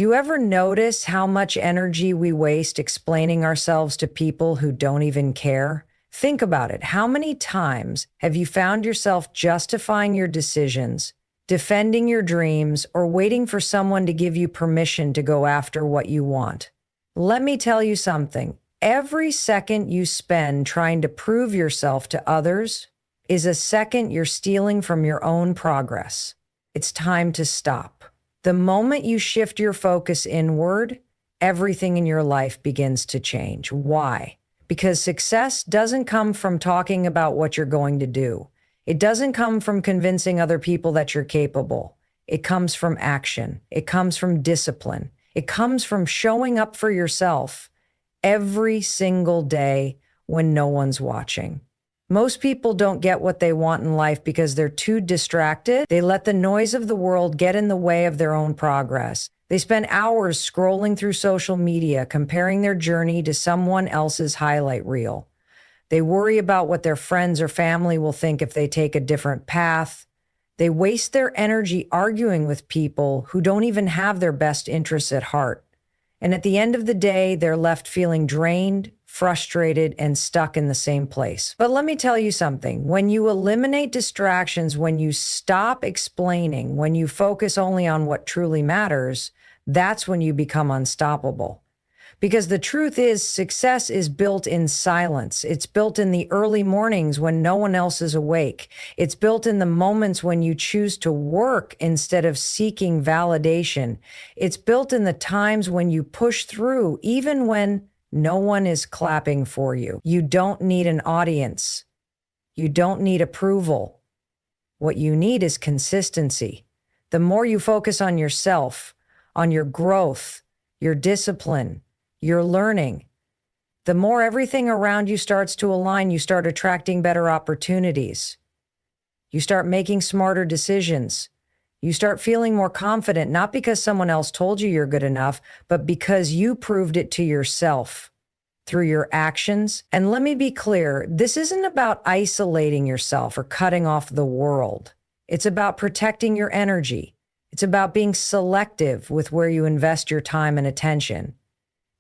You ever notice how much energy we waste explaining ourselves to people who don't even care? Think about it. How many times have you found yourself justifying your decisions, defending your dreams, or waiting for someone to give you permission to go after what you want? Let me tell you something. Every second you spend trying to prove yourself to others is a second you're stealing from your own progress. It's time to stop. The moment you shift your focus inward, everything in your life begins to change. Why? Because success doesn't come from talking about what you're going to do. It doesn't come from convincing other people that you're capable. It comes from action. It comes from discipline. It comes from showing up for yourself every single day when no one's watching. Most people don't get what they want in life because they're too distracted. They let the noise of the world get in the way of their own progress. They spend hours scrolling through social media, comparing their journey to someone else's highlight reel. They worry about what their friends or family will think if they take a different path. They waste their energy arguing with people who don't even have their best interests at heart. And at the end of the day, they're left feeling drained, frustrated, and stuck in the same place. But let me tell you something. When you eliminate distractions, when you stop explaining, when you focus only on what truly matters, that's when you become unstoppable. Because the truth is, success is built in silence. It's built in the early mornings when no one else is awake. It's built in the moments when you choose to work instead of seeking validation. It's built in the times when you push through, even when no one is clapping for you. You don't need an audience. You don't need approval. What you need is consistency. The more you focus on yourself, on your growth, your discipline, your learning, the more everything around you starts to align. You start attracting better opportunities. You start making smarter decisions. You start feeling more confident, not because someone else told you you're good enough, but because you proved it to yourself through your actions. And let me be clear, this isn't about isolating yourself or cutting off the world. It's about protecting your energy. It's about being selective with where you invest your time and attention.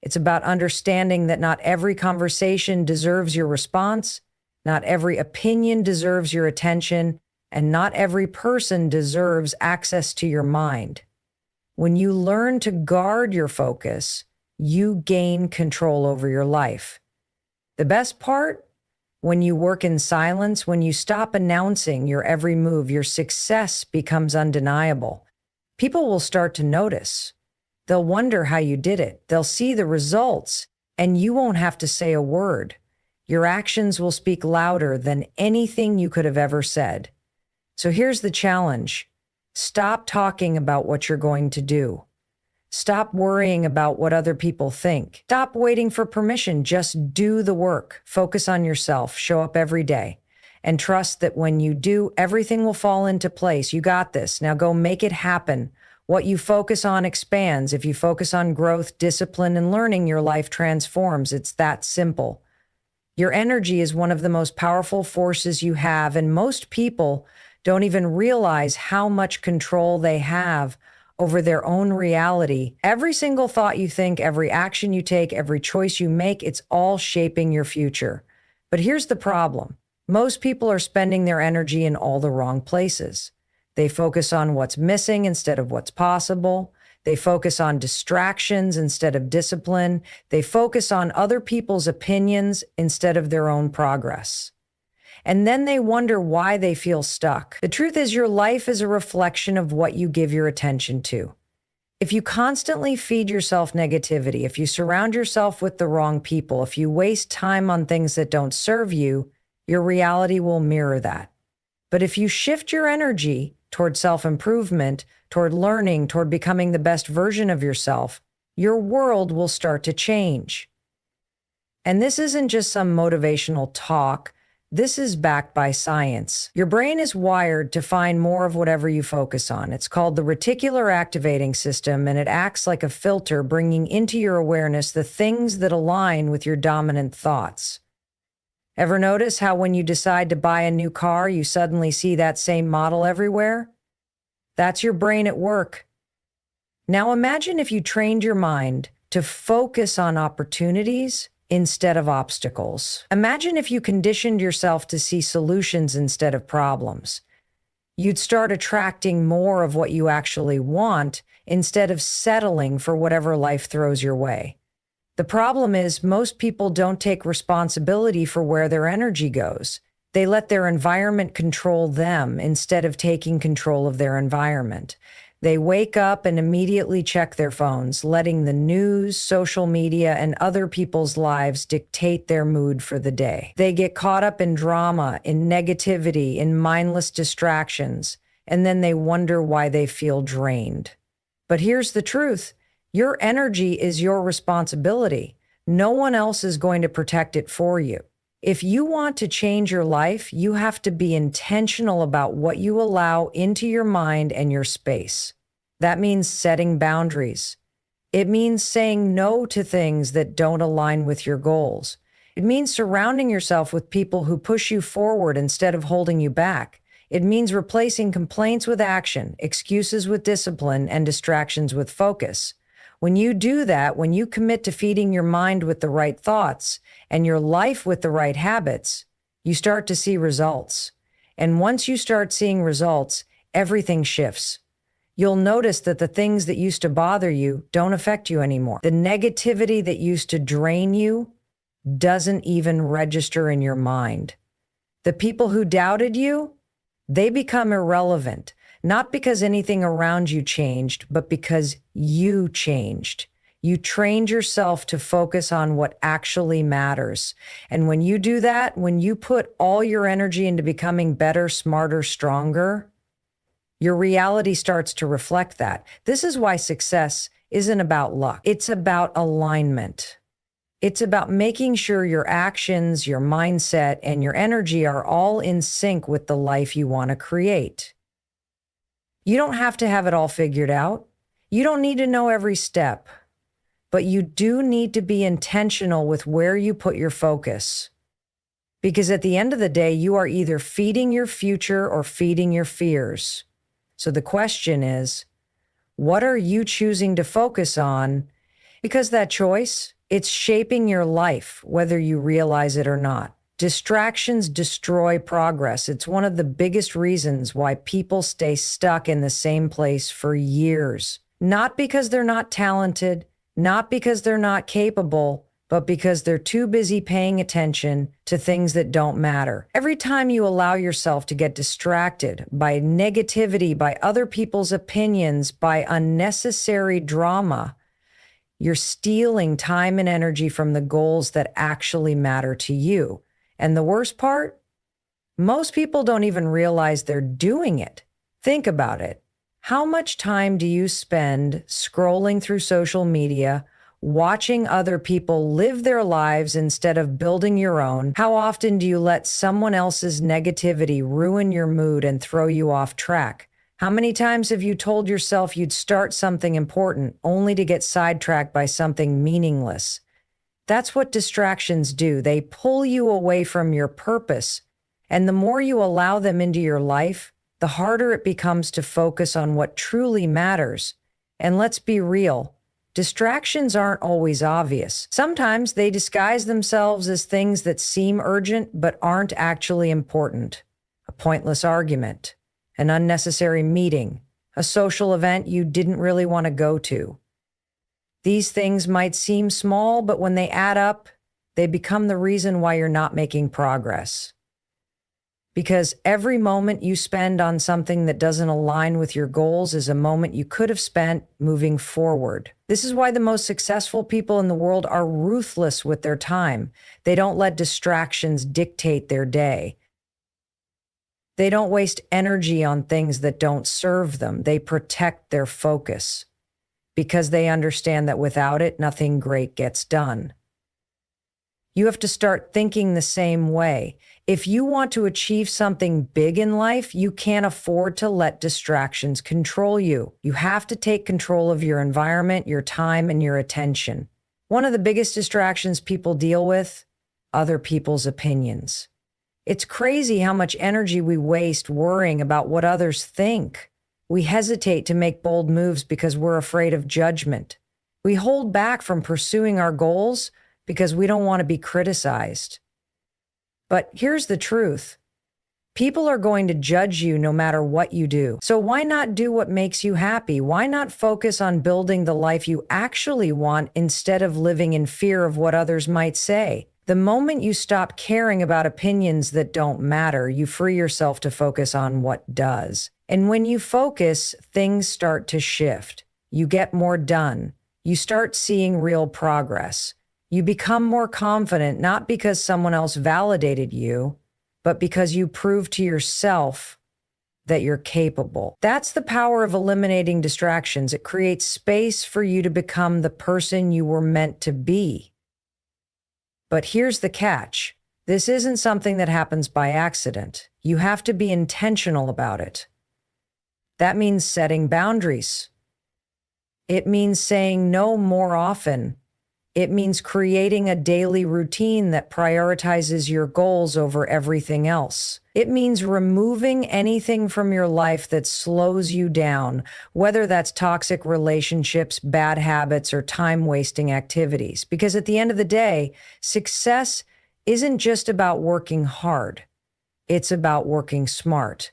It's about understanding that not every conversation deserves your response, not every opinion deserves your attention, and not every person deserves access to your mind. When you learn to guard your focus, you gain control over your life. The best part? When you work in silence, when you stop announcing your every move, your success becomes undeniable. People will start to notice. They'll wonder how you did it. They'll see the results, and you won't have to say a word. Your actions will speak louder than anything you could have ever said. So here's the challenge. Stop talking about what you're going to do. Stop worrying about what other people think. Stop waiting for permission. Just do the work. Focus on yourself. Show up every day. And trust that when you do, everything will fall into place. You got this. Now go make it happen. What you focus on expands. If you focus on growth, discipline, and learning, your life transforms. It's that simple. Your energy is one of the most powerful forces you have, and most people don't even realize how much control they have over their own reality. Every single thought you think, every action you take, every choice you make, it's all shaping your future. But here's the problem. Most people are spending their energy in all the wrong places. They focus on what's missing instead of what's possible. They focus on distractions instead of discipline. They focus on other people's opinions instead of their own progress. And then they wonder why they feel stuck. The truth is, your life is a reflection of what you give your attention to. If you constantly feed yourself negativity, if you surround yourself with the wrong people, if you waste time on things that don't serve you, your reality will mirror that. But if you shift your energy toward self-improvement, toward learning, toward becoming the best version of yourself, your world will start to change. And this isn't just some motivational talk. This is backed by science. Your brain is wired to find more of whatever you focus on. It's called the reticular activating system, and it acts like a filter, bringing into your awareness the things that align with your dominant thoughts. Ever notice how when you decide to buy a new car, you suddenly see that same model everywhere? That's your brain at work. Now imagine if you trained your mind to focus on opportunities instead of obstacles. Imagine if you conditioned yourself to see solutions instead of problems. You'd start attracting more of what you actually want instead of settling for whatever life throws your way. The problem is most people don't take responsibility for where their energy goes. They let their environment control them instead of taking control of their environment. They wake up and immediately check their phones, letting the news, social media, and other people's lives dictate their mood for the day. They get caught up in drama, in negativity, in mindless distractions, and then they wonder why they feel drained. But here's the truth. Your energy is your responsibility. No one else is going to protect it for you. If you want to change your life, you have to be intentional about what you allow into your mind and your space. That means setting boundaries. It means saying no to things that don't align with your goals. It means surrounding yourself with people who push you forward instead of holding you back. It means replacing complaints with action, excuses with discipline, and distractions with focus. When you do that, when you commit to feeding your mind with the right thoughts and your life with the right habits, you start to see results. And once you start seeing results, everything shifts. You'll notice that the things that used to bother you don't affect you anymore. The negativity that used to drain you doesn't even register in your mind. The people who doubted you, they become irrelevant. Not because anything around you changed, but because you changed. You trained yourself to focus on what actually matters. And when you do that, when you put all your energy into becoming better, smarter, stronger, your reality starts to reflect that. This is why success isn't about luck. It's about alignment. It's about making sure your actions, your mindset, and your energy are all in sync with the life you want to create. You don't have to have it all figured out. You don't need to know every step, but you do need to be intentional with where you put your focus. Because at the end of the day, you are either feeding your future or feeding your fears. So the question is, what are you choosing to focus on? Because that choice, it's shaping your life, whether you realize it or not. Distractions destroy progress. It's one of the biggest reasons why people stay stuck in the same place for years. Not because they're not talented, not because they're not capable, but because they're too busy paying attention to things that don't matter. Every time you allow yourself to get distracted by negativity, by other people's opinions, by unnecessary drama, you're stealing time and energy from the goals that actually matter to you. And the worst part? Most people don't even realize they're doing it. Think about it. How much time do you spend scrolling through social media, watching other people live their lives instead of building your own? How often do you let someone else's negativity ruin your mood and throw you off track? How many times have you told yourself you'd start something important only to get sidetracked by something meaningless? That's what distractions do. They pull you away from your purpose. And the more you allow them into your life, the harder it becomes to focus on what truly matters. And let's be real, distractions aren't always obvious. Sometimes they disguise themselves as things that seem urgent but aren't actually important. A pointless argument, an unnecessary meeting, a social event you didn't really want to go to. These things might seem small, but when they add up, they become the reason why you're not making progress. Because every moment you spend on something that doesn't align with your goals is a moment you could have spent moving forward. This is why the most successful people in the world are ruthless with their time. They don't let distractions dictate their day. They don't waste energy on things that don't serve them. They protect their focus because they understand that without it, nothing great gets done. You have to start thinking the same way. If you want to achieve something big in life, you can't afford to let distractions control you. You have to take control of your environment, your time, and your attention. One of the biggest distractions people deal with, other people's opinions. It's crazy how much energy we waste worrying about what others think. We hesitate to make bold moves because we're afraid of judgment. We hold back from pursuing our goals because we don't want to be criticized. But here's the truth. People are going to judge you no matter what you do. So why not do what makes you happy? Why not focus on building the life you actually want instead of living in fear of what others might say? The moment you stop caring about opinions that don't matter, you free yourself to focus on what does. And when you focus, things start to shift. You get more done. You start seeing real progress. You become more confident, not because someone else validated you, but because you prove to yourself that you're capable. That's the power of eliminating distractions. It creates space for you to become the person you were meant to be. But here's the catch. This isn't something that happens by accident. You have to be intentional about it. That means setting boundaries. It means saying no more often. It means creating a daily routine that prioritizes your goals over everything else. It means removing anything from your life that slows you down, whether that's toxic relationships, bad habits, or time-wasting activities. Because at the end of the day, success isn't just about working hard. It's about working smart.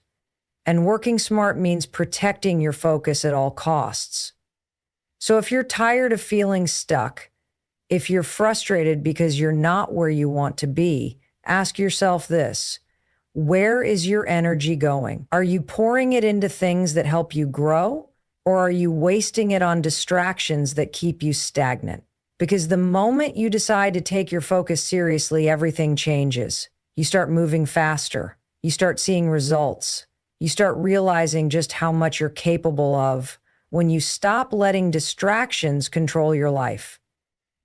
And working smart means protecting your focus at all costs. So if you're tired of feeling stuck, if you're frustrated because you're not where you want to be, ask yourself this: where is your energy going? Are you pouring it into things that help you grow, or are you wasting it on distractions that keep you stagnant? Because the moment you decide to take your focus seriously, everything changes. You start moving faster. You start seeing results. You start realizing just how much you're capable of when you stop letting distractions control your life.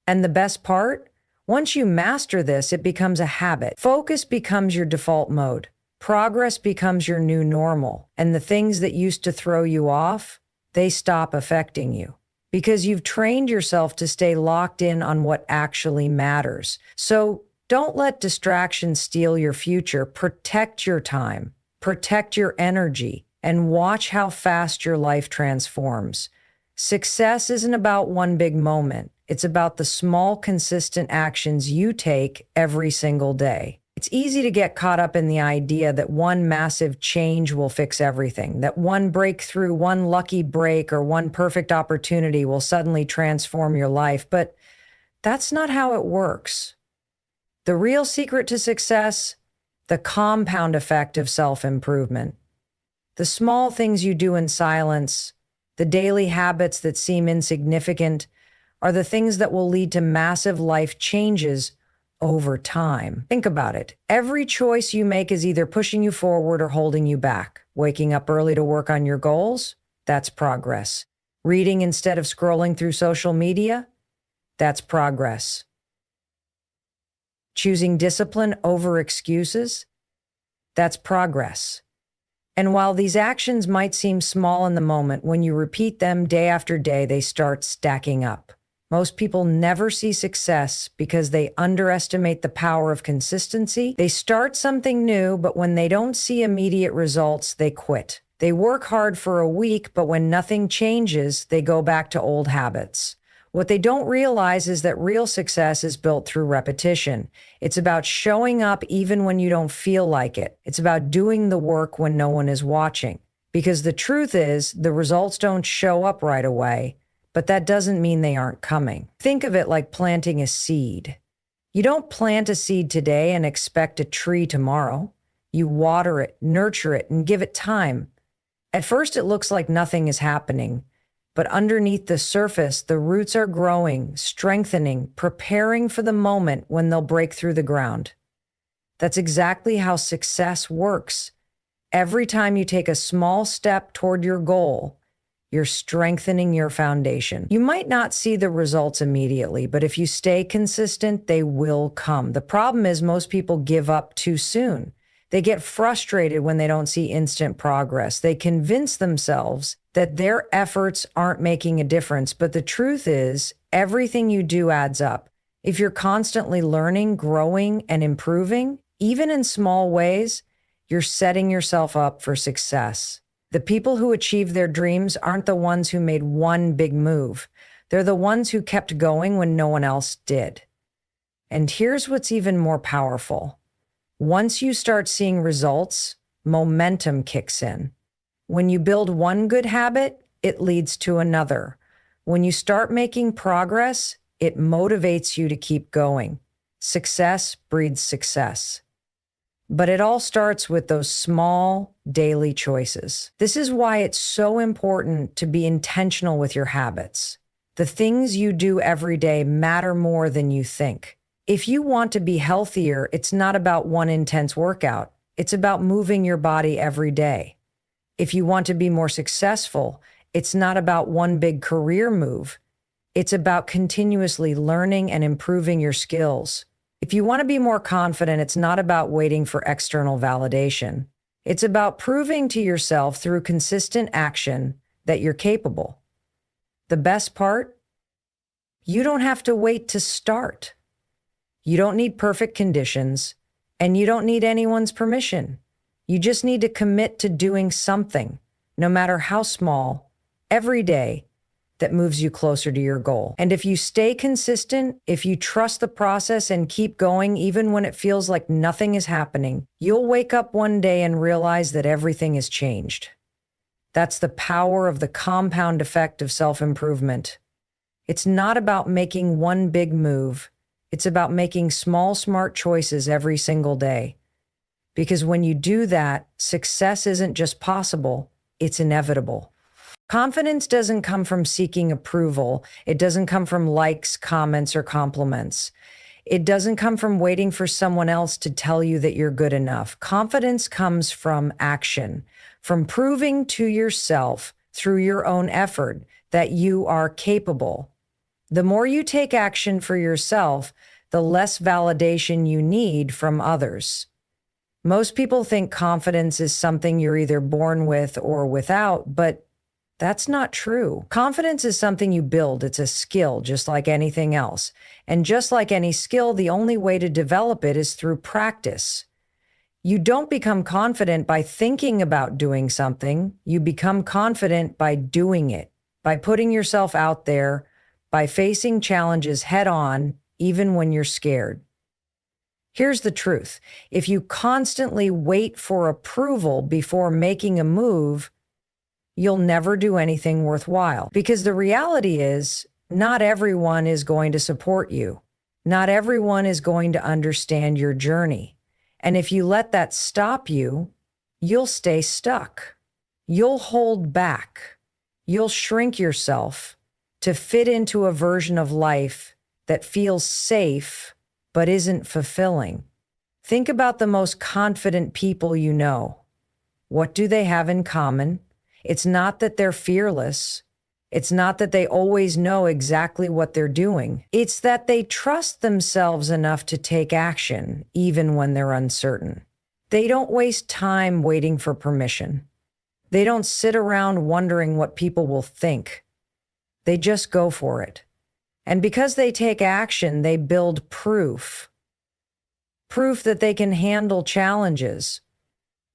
And the best part? Once you master this, it becomes a habit. Focus becomes your default mode. Progress becomes your new normal. And the things that used to throw you off, they stop affecting you. Because you've trained yourself to stay locked in on what actually matters. So don't let distractions steal your future. Protect your time. Protect your energy. And watch how fast your life transforms. Success isn't about one big moment. It's about the small, consistent actions you take every single day. It's easy to get caught up in the idea that one massive change will fix everything, that one breakthrough, one lucky break, or one perfect opportunity will suddenly transform your life. But that's not how it works. The real secret to success, the compound effect of self-improvement. The small things you do in silence, the daily habits that seem insignificant, are the things that will lead to massive life changes over time. Think about it. Every choice you make is either pushing you forward or holding you back. Waking up early to work on your goals? That's progress. Reading instead of scrolling through social media? That's progress. Choosing discipline over excuses? That's progress. And while these actions might seem small in the moment, when you repeat them day after day, they start stacking up. Most people never see success because they underestimate the power of consistency. They start something new, but when they don't see immediate results, they quit. They work hard for a week, but when nothing changes, they go back to old habits. What they don't realize is that real success is built through repetition. It's about showing up even when you don't feel like it. It's about doing the work when no one is watching. Because the truth is, the results don't show up right away. But that doesn't mean they aren't coming. Think of it like planting a seed. You don't plant a seed today and expect a tree tomorrow. You water it, nurture it, and give it time. At first, it looks like nothing is happening. But underneath the surface, the roots are growing, strengthening, preparing for the moment when they'll break through the ground. That's exactly how success works. Every time you take a small step toward your goal, you're strengthening your foundation. You might not see the results immediately, but if you stay consistent, they will come. The problem is most people give up too soon. They get frustrated when they don't see instant progress. They convince themselves that their efforts aren't making a difference. But the truth is, everything you do adds up. If you're constantly learning, growing, and improving, even in small ways, you're setting yourself up for success. The people who achieve their dreams aren't the ones who made one big move. They're the ones who kept going when no one else did. And here's what's even more powerful. Once you start seeing results, momentum kicks in. When you build one good habit, it leads to another. When you start making progress, it motivates you to keep going. Success breeds success. But it all starts with those small daily choices. This is why it's so important to be intentional with your habits. The things you do every day matter more than you think. If you want to be healthier, it's not about one intense workout. It's about moving your body every day. If you want to be more successful, it's not about one big career move. It's about continuously learning and improving your skills. If you want to be more confident, it's not about waiting for external validation. It's about proving to yourself through consistent action that you're capable. The best part? You don't have to wait to start. You don't need perfect conditions, and you don't need anyone's permission. You just need to commit to doing something, no matter how small, every day, that moves you closer to your goal. And if you stay consistent, if you trust the process and keep going even when it feels like nothing is happening, you'll wake up one day and realize that everything has changed. That's the power of the compound effect of self-improvement. It's not about making one big move. It's about making small, smart choices every single day. Because when you do that, success isn't just possible, it's inevitable. Confidence doesn't come from seeking approval. It doesn't come from likes, comments, or compliments. It doesn't come from waiting for someone else to tell you that you're good enough. Confidence comes from action, from proving to yourself through your own effort that you are capable. The more you take action for yourself, the less validation you need from others. Most people think confidence is something you're either born with or without, but that's not true. Confidence is something you build. It's a skill, just like anything else. And just like any skill, the only way to develop it is through practice. You don't become confident by thinking about doing something. You become confident by doing it, by putting yourself out there, by facing challenges head on, even when you're scared. Here's the truth. If you constantly wait for approval before making a move, you'll never do anything worthwhile. Because the reality is, not everyone is going to support you. Not everyone is going to understand your journey. And if you let that stop you, you'll stay stuck. You'll hold back. You'll shrink yourself to fit into a version of life that feels safe but isn't fulfilling. Think about the most confident people you know. What do they have in common? It's not that they're fearless. It's not that they always know exactly what they're doing. It's that they trust themselves enough to take action, even when they're uncertain. They don't waste time waiting for permission. They don't sit around wondering what people will think. They just go for it. And because they take action, they build proof. Proof that they can handle challenges.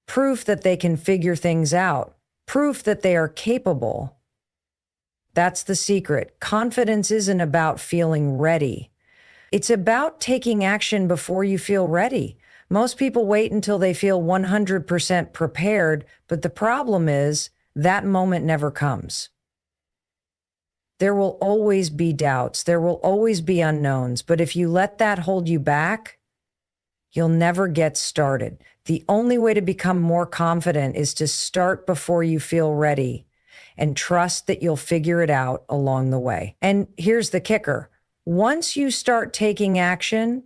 Proof that they can figure things out. Proof that they are capable. That's the secret. Confidence isn't about feeling ready. It's about taking action before you feel ready. Most people wait until they feel 100% prepared, but the problem is that moment never comes. There will always be doubts. There will always be unknowns. But if you let that hold you back, you'll never get started. The only way to become more confident is to start before you feel ready and trust that you'll figure it out along the way. And here's the kicker. Once you start taking action,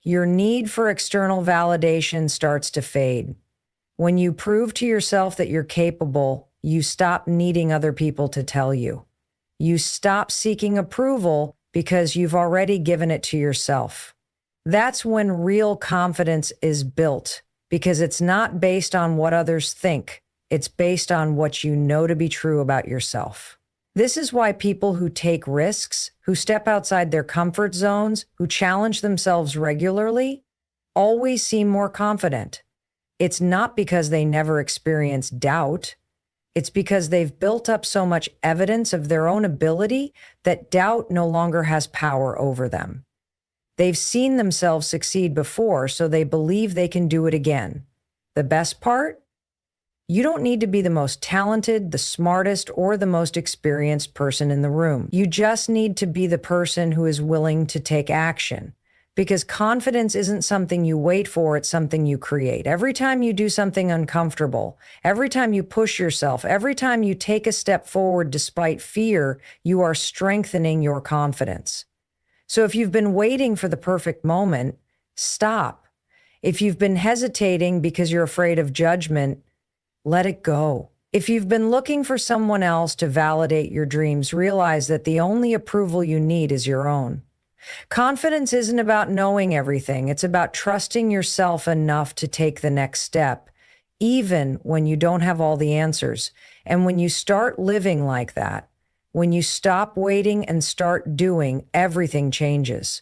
your need for external validation starts to fade. When you prove to yourself that you're capable, you stop needing other people to tell you. You stop seeking approval because you've already given it to yourself. That's when real confidence is built, because it's not based on what others think. It's based on what you know to be true about yourself. This is why people who take risks, who step outside their comfort zones, who challenge themselves regularly, always seem more confident. It's not because they never experience doubt. It's because they've built up so much evidence of their own ability that doubt no longer has power over them. They've seen themselves succeed before, so they believe they can do it again. The best part? You don't need to be the most talented, the smartest, or the most experienced person in the room. You just need to be the person who is willing to take action. Because confidence isn't something you wait for, it's something you create. Every time you do something uncomfortable, every time you push yourself, every time you take a step forward despite fear, you are strengthening your confidence. So if you've been waiting for the perfect moment, stop. If you've been hesitating because you're afraid of judgment, let it go. If you've been looking for someone else to validate your dreams, realize that the only approval you need is your own. Confidence isn't about knowing everything. It's about trusting yourself enough to take the next step, even when you don't have all the answers. And when you start living like that, when you stop waiting and start doing, everything changes.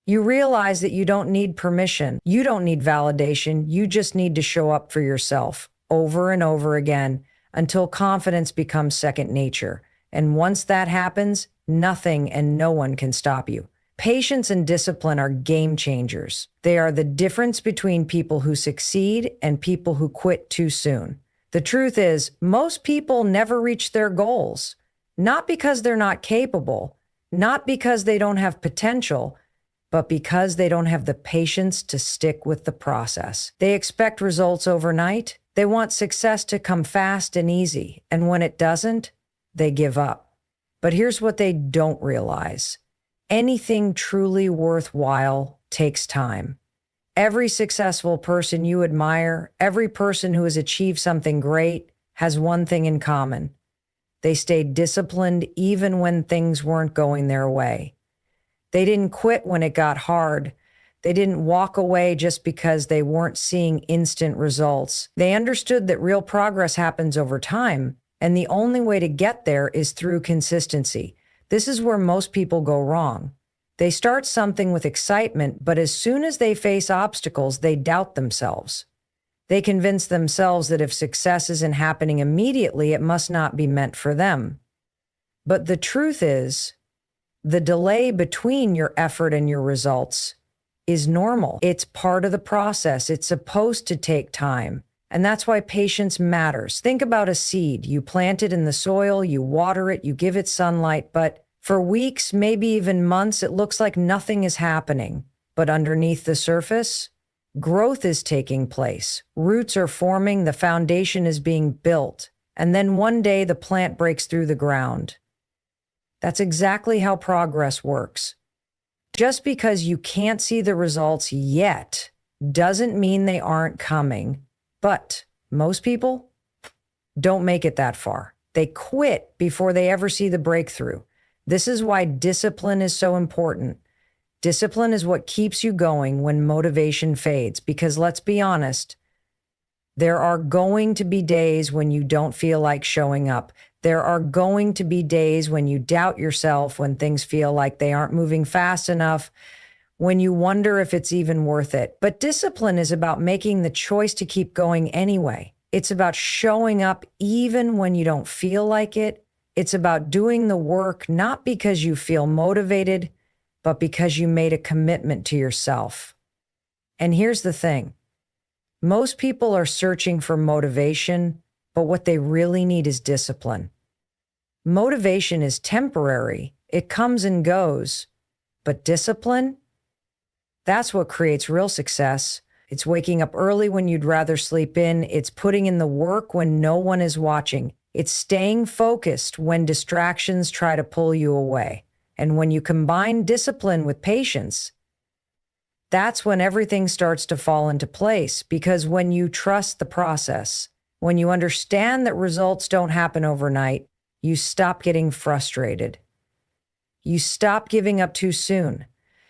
You realize that you don't need permission. You don't need validation. You just need to show up for yourself over and over again until confidence becomes second nature. And once that happens, nothing and no one can stop you. Patience and discipline are game changers. They are the difference between people who succeed and people who quit too soon. The truth is, most people never reach their goals, not because they're not capable, not because they don't have potential, but because they don't have the patience to stick with the process. They expect results overnight. They want success to come fast and easy, and when it doesn't, they give up. But here's what they don't realize. Anything truly worthwhile takes time. Every successful person you admire, every person who has achieved something great, has one thing in common. They stayed disciplined even when things weren't going their way. They didn't quit when it got hard. They didn't walk away just because they weren't seeing instant results. They understood that real progress happens over time, and the only way to get there is through consistency. This is where most people go wrong. They start something with excitement, but as soon as they face obstacles, they doubt themselves. They convince themselves that if success isn't happening immediately, it must not be meant for them. But the truth is, the delay between your effort and your results is normal. It's part of the process. It's supposed to take time. And that's why patience matters. Think about a seed. You plant it in the soil, you water it, you give it sunlight, but for weeks, maybe even months, it looks like nothing is happening. But underneath the surface, growth is taking place. Roots are forming, the foundation is being built. And then one day the plant breaks through the ground. That's exactly how progress works. Just because you can't see the results yet doesn't mean they aren't coming. But most people don't make it that far. They quit before they ever see the breakthrough. This is why discipline is so important. Discipline is what keeps you going when motivation fades. Because let's be honest, there are going to be days when you don't feel like showing up. There are going to be days when you doubt yourself, when things feel like they aren't moving fast enough, when you wonder if it's even worth it. But discipline is about making the choice to keep going anyway. It's about showing up even when you don't feel like it. It's about doing the work not because you feel motivated, but because you made a commitment to yourself. And here's the thing. Most people are searching for motivation, but what they really need is discipline. Motivation is temporary. It comes and goes. But discipline? That's what creates real success. It's waking up early when you'd rather sleep in. It's putting in the work when no one is watching. It's staying focused when distractions try to pull you away. And when you combine discipline with patience, that's when everything starts to fall into place. Because when you trust the process, when you understand that results don't happen overnight, you stop getting frustrated. You stop giving up too soon.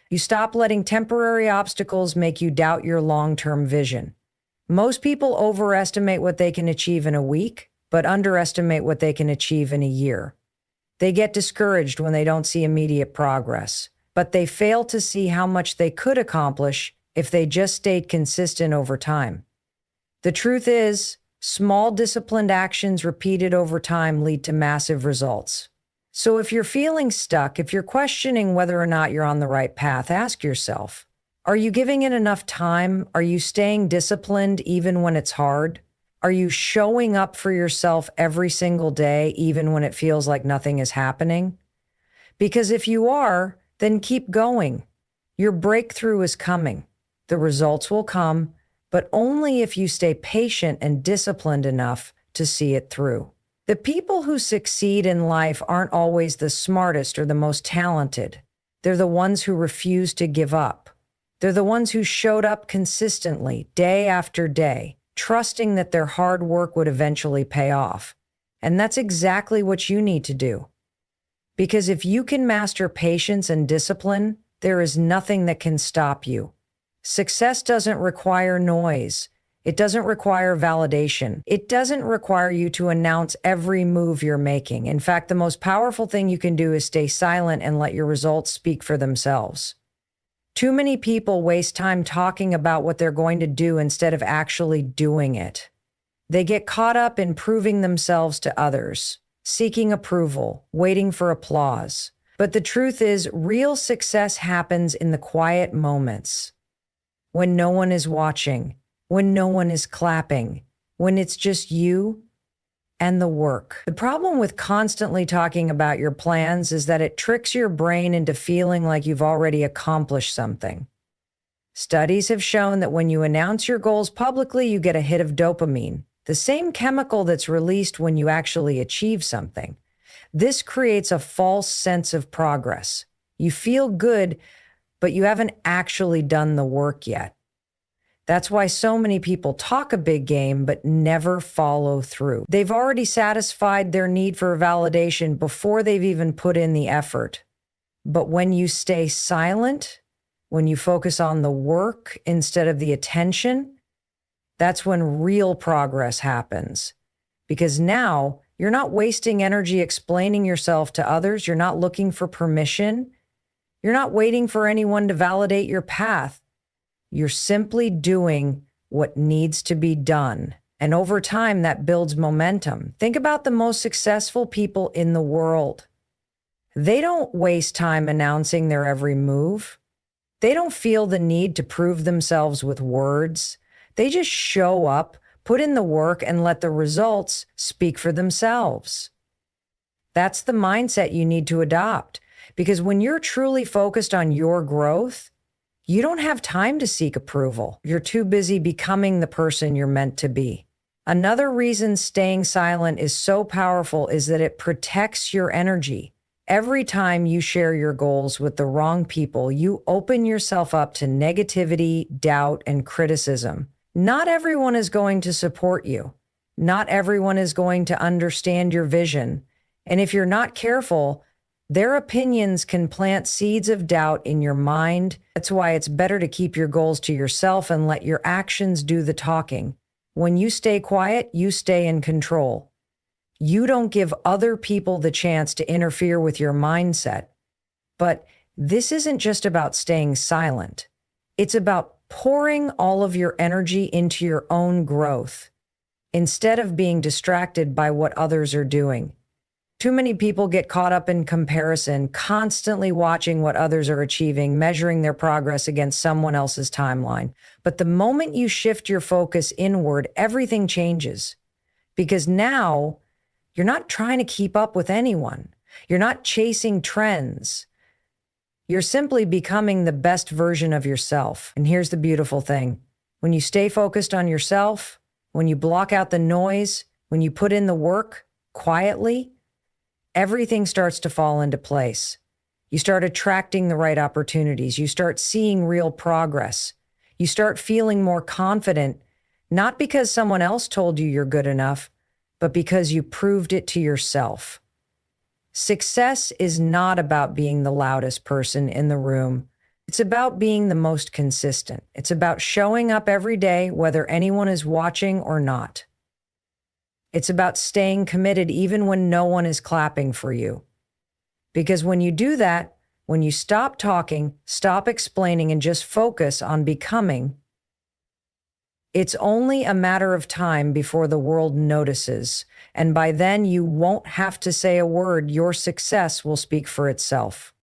You stop letting temporary obstacles make you doubt your long-term vision. Most people overestimate what they can achieve in a week, but underestimate what they can achieve in a year. They get discouraged when they don't see immediate progress, but they fail to see how much they could accomplish if they just stayed consistent over time. The truth is, Small disciplined actions repeated over time lead to massive results. So if you're feeling stuck, if you're questioning whether or not you're on the right path, ask yourself, are you giving it enough time? Are you staying disciplined even when it's hard? Are you showing up for yourself every single day, even when it feels like nothing is happening? Because if you are, then keep going. Your breakthrough is coming. The results will come, but only if you stay patient and disciplined enough to see it through. The people who succeed in life aren't always the smartest or the most talented. They're the ones who refuse to give up. They're the ones who showed up consistently, day after day, trusting that their hard work would eventually pay off. And that's exactly what you need to do. Because if you can master patience and discipline, there is nothing that can stop you. Success doesn't require noise. It doesn't require validation. It doesn't require you to announce every move you're making. In fact, the most powerful thing you can do is stay silent and let your results speak for themselves. Too many people waste time talking about what they're going to do instead of actually doing it. They get caught up in proving themselves to others, seeking approval, waiting for applause. But the truth is, real success happens in the quiet moments. When no one is watching, when no one is clapping, when it's just you and the work. The problem with constantly talking about your plans is that it tricks your brain into feeling like you've already accomplished something. Studies have shown that when you announce your goals publicly, you get a hit of dopamine, the same chemical that's released when you actually achieve something. This creates a false sense of progress. You feel good, but you haven't actually done the work yet. That's why so many people talk a big game, but never follow through. They've already satisfied their need for validation before they've even put in the effort. But when you stay silent, when you focus on the work instead of the attention, that's when real progress happens. Because now you're not wasting energy explaining yourself to others. You're not looking for permission. You're not waiting for anyone to validate your path. You're simply doing what needs to be done. And over time, that builds momentum. Think about the most successful people in the world. They don't waste time announcing their every move. They don't feel the need to prove themselves with words. They just show up, put in the work, and let the results speak for themselves. That's the mindset you need to adopt. Because when you're truly focused on your growth, you don't have time to seek approval. You're too busy becoming the person you're meant to be. Another reason staying silent is so powerful is that it protects your energy. Every time you share your goals with the wrong people, you open yourself up to negativity, doubt, and criticism. Not everyone is going to support you. Not everyone is going to understand your vision. And if you're not careful, their opinions can plant seeds of doubt in your mind. That's why it's better to keep your goals to yourself and let your actions do the talking. When you stay quiet, you stay in control. You don't give other people the chance to interfere with your mindset. But this isn't just about staying silent. It's about pouring all of your energy into your own growth instead of being distracted by what others are doing. Too many people get caught up in comparison, constantly watching what others are achieving, measuring their progress against someone else's timeline. But the moment you shift your focus inward, everything changes. Because now you're not trying to keep up with anyone. You're not chasing trends. You're simply becoming the best version of yourself. And here's the beautiful thing. When you stay focused on yourself, when you block out the noise, when you put in the work quietly, everything starts to fall into place. You start attracting the right opportunities. You start seeing real progress. You start feeling more confident, not because someone else told you you're good enough, but because you proved it to yourself. Success is not about being the loudest person in the room. It's about being the most consistent. It's about showing up every day, whether anyone is watching or not. It's about staying committed even when no one is clapping for you. Because when you do that, when you stop talking, stop explaining, and just focus on becoming, It's only a matter of time before the world notices, and by then you won't have to say a word. Your success will speak for itself.